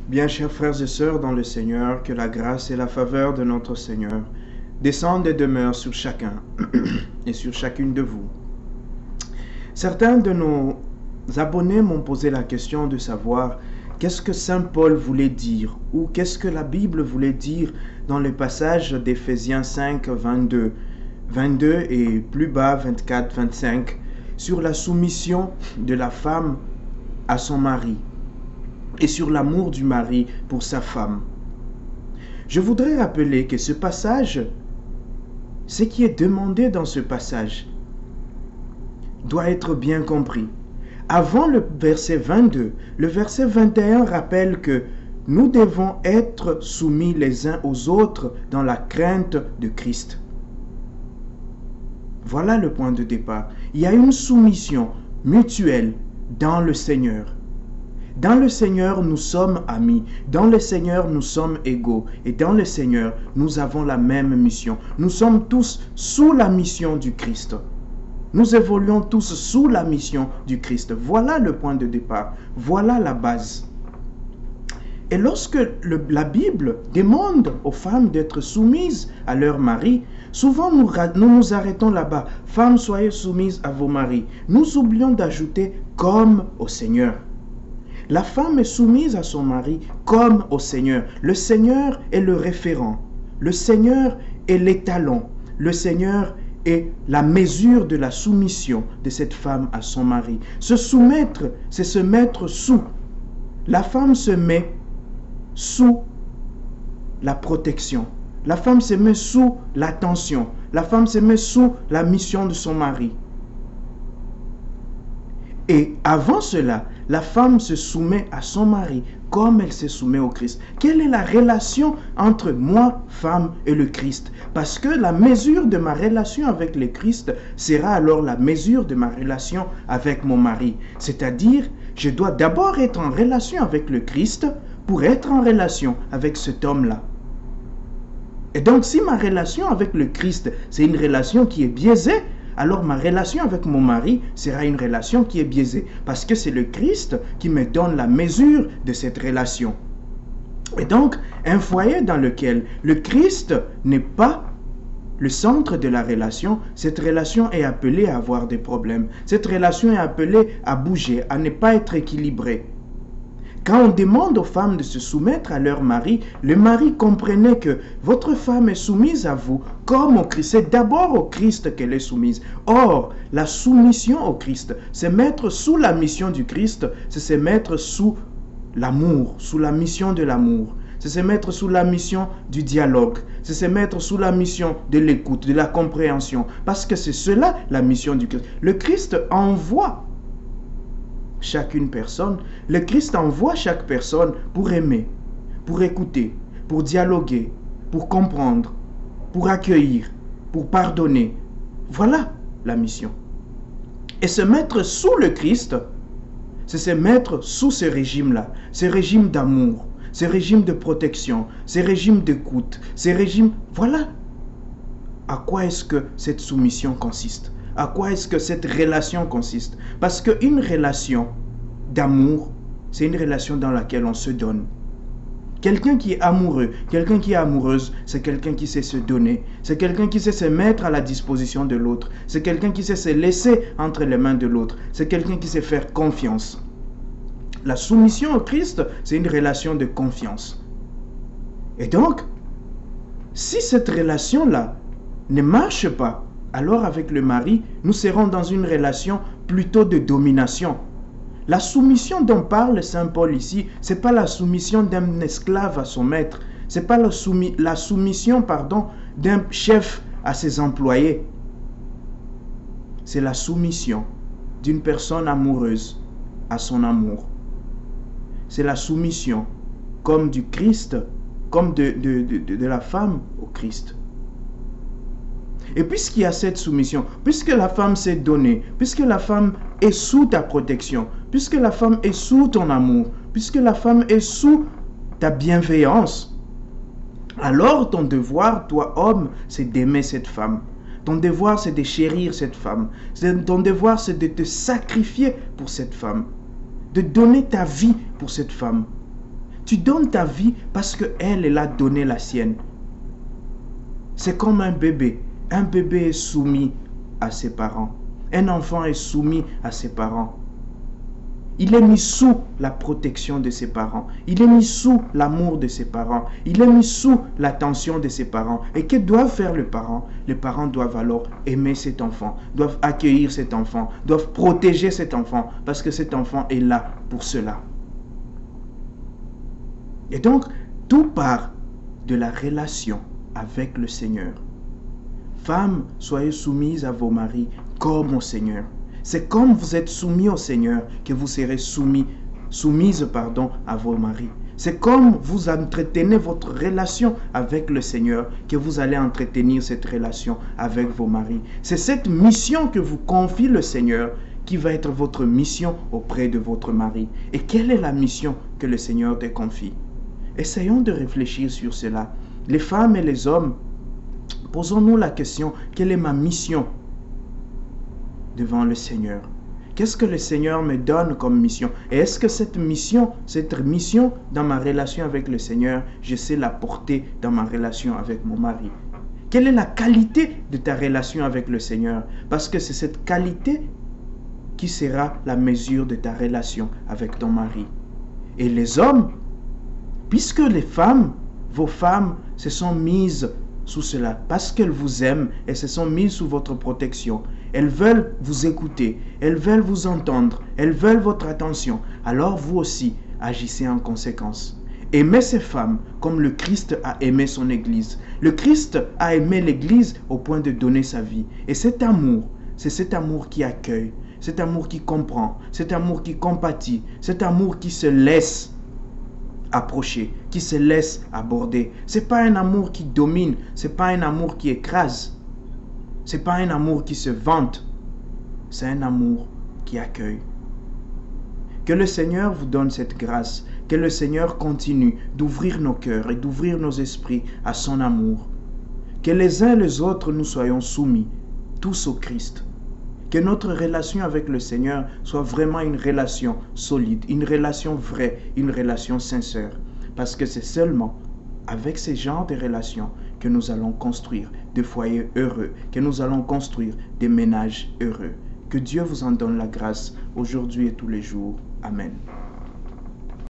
Bien chers frères et sœurs dans le Seigneur, que la grâce et la faveur de notre Seigneur descendent et demeurent sur chacun et sur chacune de vous. Certains de nos abonnés m'ont posé la question de savoir qu'est-ce que Saint Paul voulait dire ou qu'est-ce que la Bible voulait dire dans le passage d'Éphésiens 5, 22 et plus bas 24, 25 sur la soumission de la femme à son mari et sur l'amour du mari pour sa femme. Je voudrais rappeler que ce passage, ce qui est demandé dans ce passage, doit être bien compris. Avant le verset 22, le verset 21 rappelle que nous devons être soumis les uns aux autres dans la crainte de Christ. Voilà le point de départ. Il y a une soumission mutuelle dans le Seigneur. Dans le Seigneur, nous sommes amis. Dans le Seigneur, nous sommes égaux. Et dans le Seigneur, nous avons la même mission. Nous sommes tous sous la mission du Christ. Nous évoluons tous sous la mission du Christ. Voilà le point de départ. Voilà la base. Et lorsque la Bible demande aux femmes d'être soumises à leur mari, souvent nous nous arrêtons là-bas. Femmes, soyez soumises à vos maris. Nous oublions d'ajouter comme au Seigneur. La femme est soumise à son mari comme au Seigneur. Le Seigneur est le référent. Le Seigneur est l'étalon. Le Seigneur est la mesure de la soumission de cette femme à son mari. Se soumettre, c'est se mettre sous. La femme se met sous la protection. La femme se met sous l'attention. La femme se met sous la mission de son mari. Et avant cela, la femme se soumet à son mari comme elle se soumet au Christ. Quelle est la relation entre moi, femme, et le Christ? Parce que la mesure de ma relation avec le Christ sera alors la mesure de ma relation avec mon mari. C'est-à-dire, je dois d'abord être en relation avec le Christ pour être en relation avec cet homme-là. Et donc, si ma relation avec le Christ, c'est une relation qui est biaisée, alors ma relation avec mon mari sera une relation qui est biaisée. Parce que c'est le Christ qui me donne la mesure de cette relation. Et donc, un foyer dans lequel le Christ n'est pas le centre de la relation, cette relation est appelée à avoir des problèmes. Cette relation est appelée à bouger, à ne pas être équilibrée. Quand on demande aux femmes de se soumettre à leur mari, le mari comprenait que votre femme est soumise à vous comme au Christ. C'est d'abord au Christ qu'elle est soumise. Or, la soumission au Christ, c'est mettre sous la mission du Christ, c'est se mettre sous l'amour, sous la mission de l'amour. C'est se mettre sous la mission du dialogue. C'est se mettre sous la mission de l'écoute, de la compréhension. Parce que c'est cela la mission du Christ. Le Christ envoie chacune personne, le Christ envoie chaque personne pour aimer, pour écouter, pour dialoguer, pour comprendre, pour accueillir, pour pardonner. Voilà la mission. Et se mettre sous le Christ, c'est se mettre sous ce régime-là, ce régime d'amour, ce régime de protection, ce régime d'écoute, ce régime... Voilà à quoi est-ce que cette soumission consiste. À quoi est-ce que cette relation consiste? Parce qu'une relation d'amour, c'est une relation dans laquelle on se donne. Quelqu'un qui est amoureux, quelqu'un qui est amoureuse, c'est quelqu'un qui sait se donner. C'est quelqu'un qui sait se mettre à la disposition de l'autre. C'est quelqu'un qui sait se laisser entre les mains de l'autre. C'est quelqu'un qui sait faire confiance. La soumission au Christ, c'est une relation de confiance. Et donc, si cette relation-là ne marche pas, alors avec le mari, nous serons dans une relation plutôt de domination. La soumission dont parle Saint Paul ici, ce n'est pas la soumission d'un esclave à son maître, ce n'est pas la soumission d'un chef à ses employés. C'est la soumission d'une personne amoureuse à son amour. C'est la soumission comme du Christ, comme de la femme au Christ. Et puisqu'il y a cette soumission, puisque la femme s'est donnée, puisque la femme est sous ta protection, puisque la femme est sous ton amour, puisque la femme est sous ta bienveillance, alors ton devoir, toi homme, c'est d'aimer cette femme. Ton devoir, c'est de chérir cette femme. Ton devoir, c'est de te sacrifier pour cette femme, de donner ta vie pour cette femme. Tu donnes ta vie parce qu'elle, elle a donné la sienne. C'est comme un bébé. Un bébé est soumis à ses parents. Un enfant est soumis à ses parents. Il est mis sous la protection de ses parents. Il est mis sous l'amour de ses parents. Il est mis sous l'attention de ses parents. Et que doivent faire les parents? Les parents doivent alors aimer cet enfant, doivent accueillir cet enfant, doivent protéger cet enfant, parce que cet enfant est là pour cela. Et donc, tout part de la relation avec le Seigneur. Femmes, soyez soumises à vos maris comme au Seigneur. C'est comme vous êtes soumis au Seigneur que vous serez soumises à vos maris. C'est comme vous entretenez votre relation avec le Seigneur que vous allez entretenir cette relation avec vos maris. C'est cette mission que vous confie le Seigneur qui va être votre mission auprès de votre mari. Et quelle est la mission que le Seigneur te confie? Essayons de réfléchir sur cela. Les femmes et les hommes, posons-nous la question, quelle est ma mission devant le Seigneur? Qu'est-ce que le Seigneur me donne comme mission? Et est-ce que cette mission dans ma relation avec le Seigneur, je sais la porter dans ma relation avec mon mari? Quelle est la qualité de ta relation avec le Seigneur? Parce que c'est cette qualité qui sera la mesure de ta relation avec ton mari. Et les hommes, puisque les femmes, vos femmes, se sont mises sous cela, parce qu'elles vous aiment et se sont mises sous votre protection. Elles veulent vous écouter, elles veulent vous entendre, elles veulent votre attention. Alors vous aussi, agissez en conséquence. Aimez ces femmes comme le Christ a aimé son Église. Le Christ a aimé l'Église au point de donner sa vie. Et cet amour, c'est cet amour qui accueille, cet amour qui comprend, cet amour qui compatit, cet amour qui se laisse approcher, qui se laisse aborder. C'est pas un amour qui domine, c'est pas un amour qui écrase, c'est pas un amour qui se vante, c'est un amour qui accueille. Que le Seigneur vous donne cette grâce, que le Seigneur continue d'ouvrir nos cœurs et d'ouvrir nos esprits à son amour. Que les uns et les autres nous soyons soumis, tous au Christ. Que notre relation avec le Seigneur soit vraiment une relation solide, une relation vraie, une relation sincère. Parce que c'est seulement avec ce genre de relations que nous allons construire des foyers heureux, que nous allons construire des ménages heureux. Que Dieu vous en donne la grâce aujourd'hui et tous les jours. Amen.